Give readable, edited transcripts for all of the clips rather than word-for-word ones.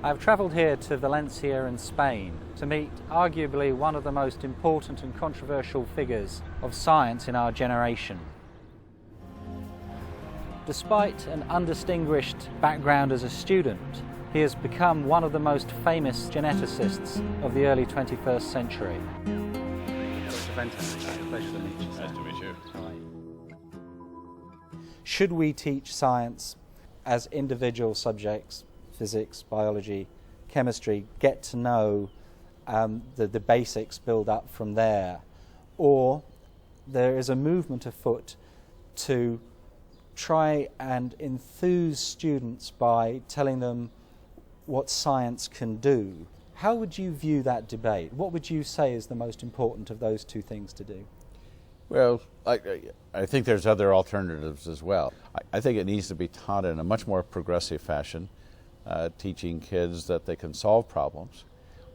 I've travelled here to Valencia in Spain to meet arguably one of the most important and controversial figures of science in our generation. Despite an undistinguished background as a student, he has become one of the most famous geneticists of the early 21st century. Dr. Benton, pleasure to meet you, sir. Nice to meet you. Should we teach science as individual subjects, physics, biology, chemistry, get to know the basics, build up from there? Or there is a movement afoot to try and enthuse students by telling them what science can do. How would you view that debate? What would you say is the most important of those two things to do? Well, I think there's other alternatives as well. I think it needs to be taught in a much more progressive fashion, teaching kids that they can solve problems.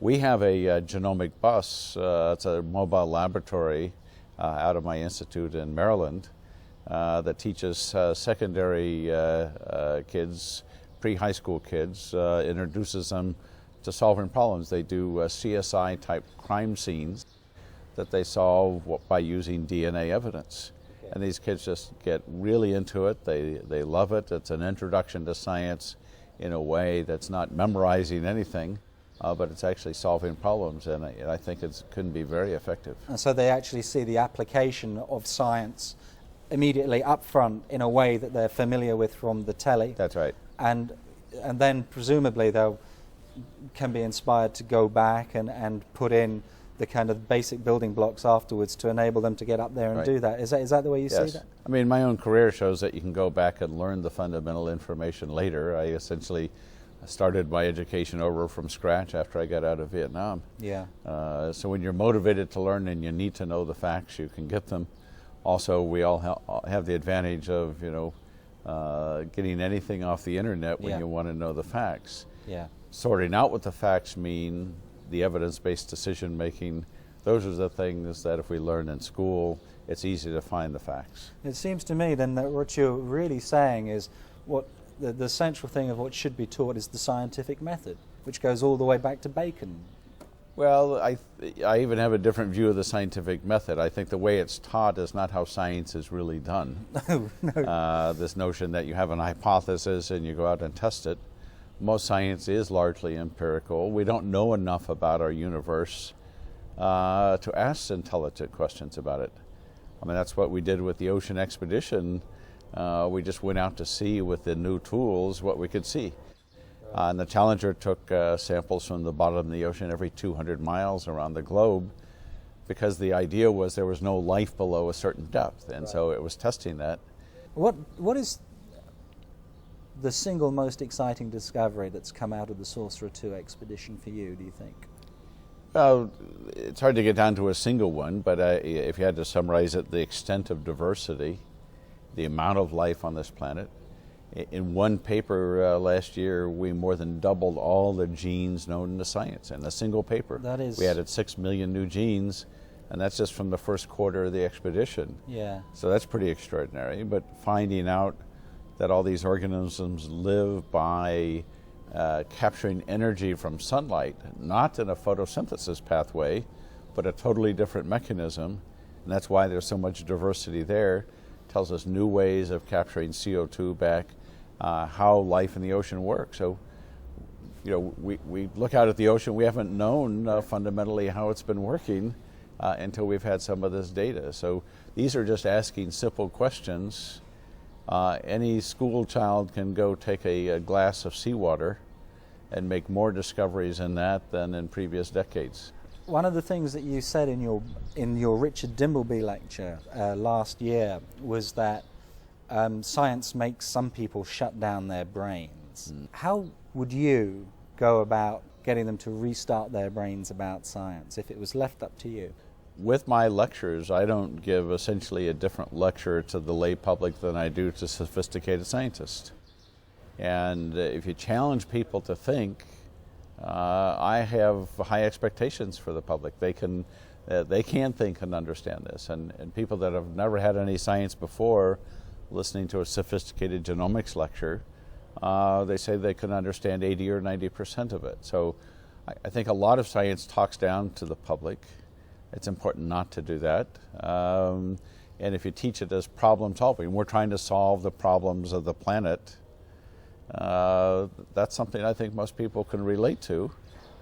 We have a genomic bus. It's a mobile laboratory out of my institute in Maryland that teaches secondary kids, pre-high school kids, introduces them to solving problems. They do CSI-type crime scenes that they solve by using DNA evidence. Okay. And these kids just get really into it. They love it. It's an introduction to science in a way that's not memorizing anything, but it's actually solving problems, and I think it can be very effective. And so they actually see the application of science immediately up front in a way that they're familiar with from the telly. That's right. And then presumably they can be inspired to go back and put in the kind of basic building blocks afterwards to enable them to get up there and do that. Is that the way you see that? I mean, my own career shows that you can go back and learn the fundamental information later. I essentially started my education over from scratch after I got out of Vietnam. Yeah. So when you're motivated to learn and you need to know the facts, you can get them. Also, we all have the advantage of, getting anything off the internet when you want to know the facts. Yeah. Sorting out what the facts mean, the evidence-based decision-making, those are the things that if we learn in school, it's easy to find the facts. It seems to me then that what you're really saying is what the central thing of what should be taught is the scientific method, which goes all the way back to Bacon. Well, I even have a different view of the scientific method. I think the way it's taught is not how science is really done. No. This notion that you have an hypothesis and you go out and test it. Most science is largely empirical. We don't know enough about our universe to ask intelligent questions about it. I mean, that's what we did with the ocean expedition. We just went out to see with the new tools what we could see. And the Challenger took samples from the bottom of the ocean every 200 miles around the globe because the idea was there was no life below a certain depth, and so it was testing that. What is the single most exciting discovery that's come out of the Sorcerer II expedition for you, do you think? Well, it's hard to get down to a single one, but if you had to summarize it, the extent of diversity, the amount of life on this planet. In one paper last year, we more than doubled all the genes known to science in a single paper. That is... We added 6 million new genes, and that's just from the first quarter of the expedition. Yeah. So that's pretty extraordinary, but finding out that all these organisms live by capturing energy from sunlight, not in a photosynthesis pathway, but a totally different mechanism, and that's why there's so much diversity there. Tells us new ways of capturing CO2 back, how life in the ocean works. So, we look out at the ocean, we haven't known fundamentally how it's been working until we've had some of this data. So these are just asking simple questions. Any school child can go take a glass of seawater and make more discoveries in that than in previous decades. One of the things that you said in your Richard Dimbleby lecture last year was that science makes some people shut down their brains. How would you go about getting them to restart their brains about science if it was left up to you? With my lectures, I don't give essentially a different lecture to the lay public than I do to sophisticated scientists. And if you challenge people to think, I have high expectations for the public. They can think and understand this. And people that have never had any science before, listening to a sophisticated genomics lecture, they say they can understand 80 or 90% of it. So I think a lot of science talks down to the public. It's important not to do that. And if you teach it as problem solving, we're trying to solve the problems of the planet, that's something I think most people can relate to,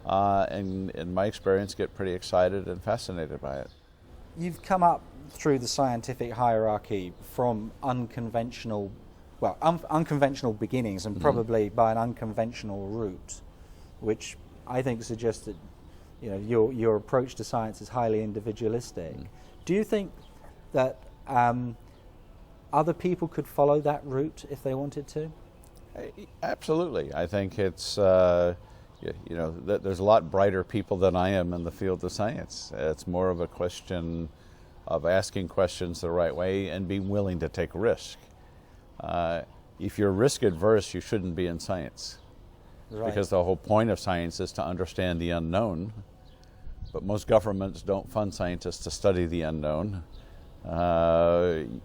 and in my experience get pretty excited and fascinated by it. You've come up through the scientific hierarchy from unconventional beginnings, and probably by an unconventional route, which I think suggests that your approach to science is highly individualistic. Do you think that other people could follow that route if they wanted to? Absolutely. I think it's there's a lot brighter people than I am in the field of science. It's more of a question of asking questions the right way and being willing to take risk. If you're risk adverse, you shouldn't be in science. Right. Because the whole point of science is to understand the unknown. But most governments don't fund scientists to study the unknown.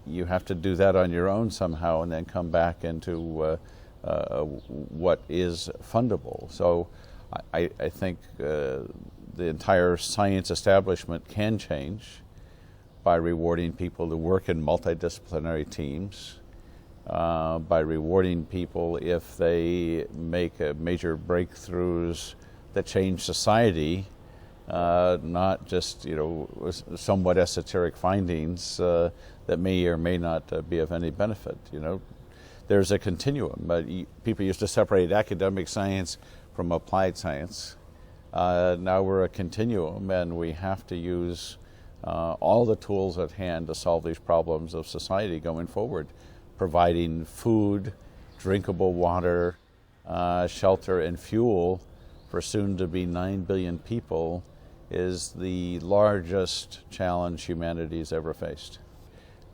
You have to do that on your own somehow and then come back into what is fundable. So I think the entire science establishment can change by rewarding people who work in multidisciplinary teams, by rewarding people if they make major breakthroughs that change society, not just somewhat esoteric findings that may or may not be of any benefit. There's a continuum. People used to separate academic science from applied science. Now we're a continuum, and we have to use all the tools at hand to solve these problems of society going forward. Providing food, drinkable water, shelter, and fuel for soon to be 9 billion people is the largest challenge humanity's ever faced.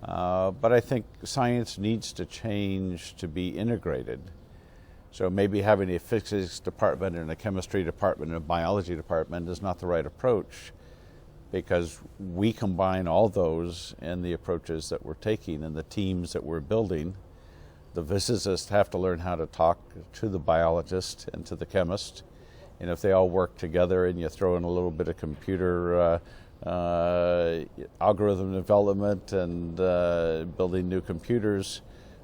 But I think science needs to change to be integrated. So maybe having a physics department and a chemistry department and a biology department is not the right approach, because we combine all those in the approaches that we're taking and the teams that we're building. The physicists have to learn how to talk to the biologist and to the chemist. And if they all work together and you throw in a little bit of computer algorithm development and building new computers,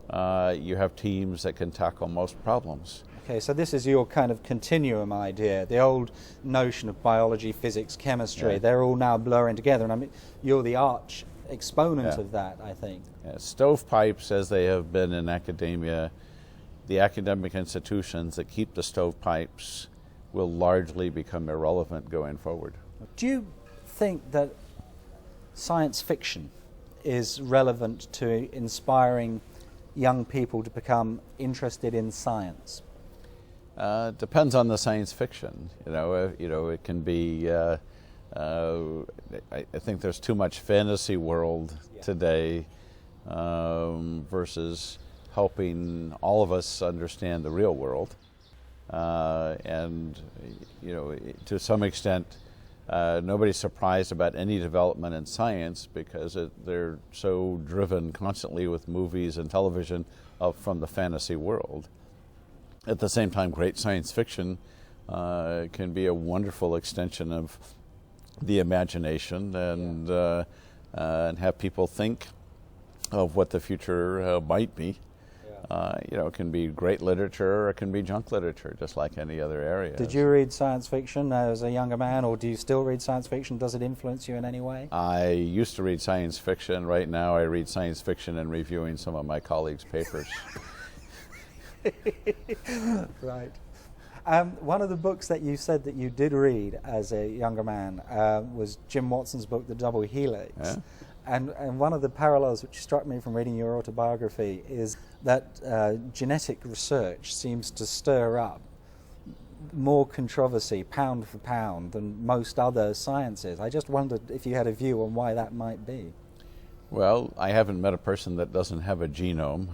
you have teams that can tackle most problems. Okay, so this is your kind of continuum idea. The old notion of biology, physics, chemistry, they're all now blurring together. And I mean, you're the arch exponent of that, I think. Stovepipes, as they have been in academia, the academic institutions that keep the stovepipes will largely become irrelevant going forward. Do you think that science fiction is relevant to inspiring young people to become interested in science? Depends on the science fiction. It can be. I think there's too much fantasy world today versus helping all of us understand the real world. And to some extent, nobody's surprised about any development in science because they're so driven constantly with movies and television from the fantasy world. At the same time, great science fiction can be a wonderful extension of the imagination and have people think of what the future might be. It can be great literature or it can be junk literature, just like any other area. Did you read science fiction as a younger man, or do you still read science fiction? Does it influence you in any way? I used to read science fiction. Right now I read science fiction and reviewing some of my colleagues' papers. Right. One of the books that you said that you did read as a younger man was Jim Watson's book, The Double Helix. Yeah. And one of the parallels which struck me from reading your autobiography is that genetic research seems to stir up more controversy, pound for pound, than most other sciences. I just wondered if you had a view on why that might be. Well, I haven't met a person that doesn't have a genome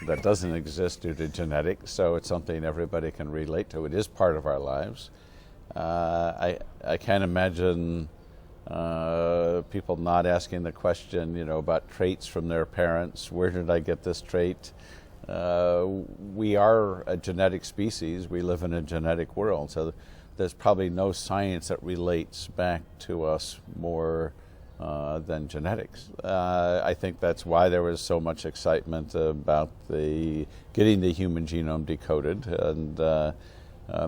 that doesn't exist due to genetics, so it's something everybody can relate to. It is part of our lives. I can't imagine people not asking the question, about traits from their parents. Where did I get this trait? We are a genetic species. We live in a genetic world, so there's probably no science that relates back to us more than genetics. I think that's why there was so much excitement about getting the human genome decoded, and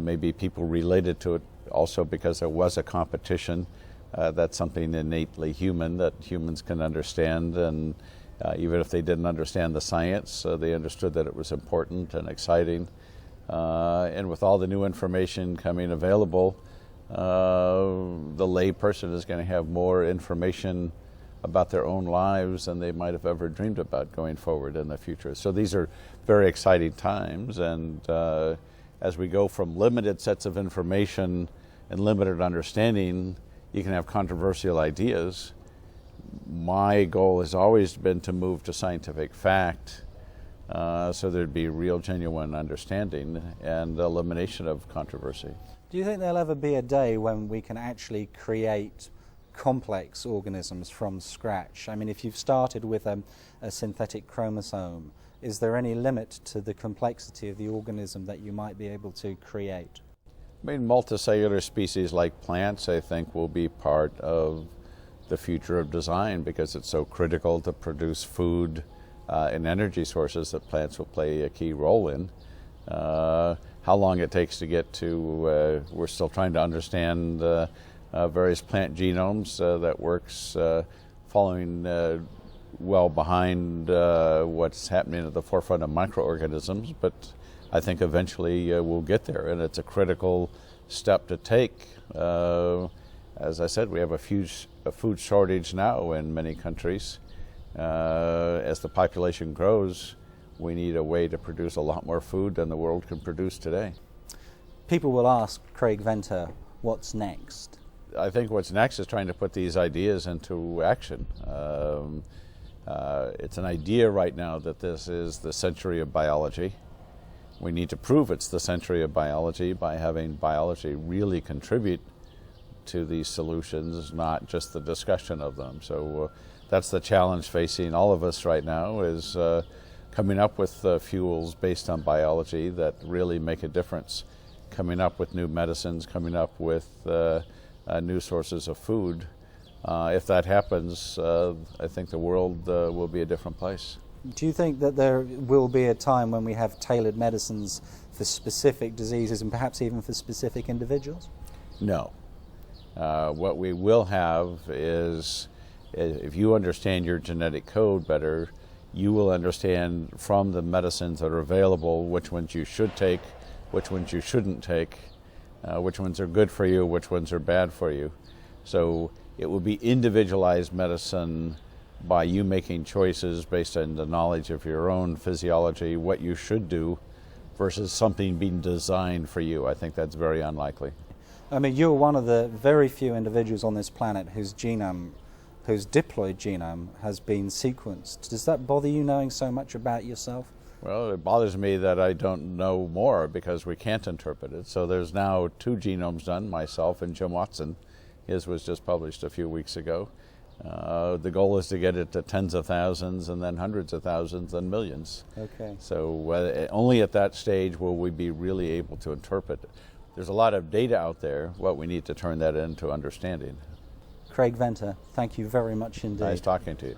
maybe people related to it also because there was a competition. That's something innately human that humans can understand, and even if they didn't understand the science, they understood that it was important and exciting. And with all the new information coming available, the lay person is going to have more information about their own lives than they might have ever dreamed about going forward in the future. So these are very exciting times, and as we go from limited sets of information and limited understanding, you can have controversial ideas. My goal has always been to move to scientific fact, so there'd be real, genuine understanding and elimination of controversy. Do you think there'll ever be a day when we can actually create complex organisms from scratch? I mean, if you've started with a synthetic chromosome, is there any limit to the complexity of the organism that you might be able to create? I mean, multicellular species like plants, I think, will be part of the future of design because it's so critical to produce food and energy sources that plants will play a key role in. How long it takes to get to, we're still trying to understand various plant genomes that works following well behind what's happening at the forefront of microorganisms, but I think eventually we'll get there, and it's a critical step to take. As I said, we have a food shortage now in many countries. As the population grows, we need a way to produce a lot more food than the world can produce today. People will ask Craig Venter, what's next? I think what's next is trying to put these ideas into action. It's an idea right now that this is the century of biology. We need to prove it's the century of biology by having biology really contribute to these solutions, not just the discussion of them. So that's the challenge facing all of us right now, is coming up with fuels based on biology that really make a difference, coming up with new medicines, coming up with new sources of food. If that happens, I think the world will be a different place. Do you think that there will be a time when we have tailored medicines for specific diseases and perhaps even for specific individuals? No. What we will have is, if you understand your genetic code better, you will understand from the medicines that are available which ones you should take, which ones you shouldn't take, which ones are good for you, which ones are bad for you. So it will be individualized medicine by you making choices based on the knowledge of your own physiology, what you should do, versus something being designed for you. I think that's very unlikely. I mean, you're one of the very few individuals on this planet whose genome, whose diploid genome has been sequenced. Does that bother you, knowing so much about yourself? Well, it bothers me that I don't know more because we can't interpret it. So there's now 2 genomes done, myself and Jim Watson. His was just published a few weeks ago. The goal is to get it to tens of thousands and then hundreds of thousands and millions. Okay. So only at that stage will we be really able to interpret it. There's a lot of data out there. What we need to turn that into understanding. Craig Venter, thank you very much indeed. Nice talking to you.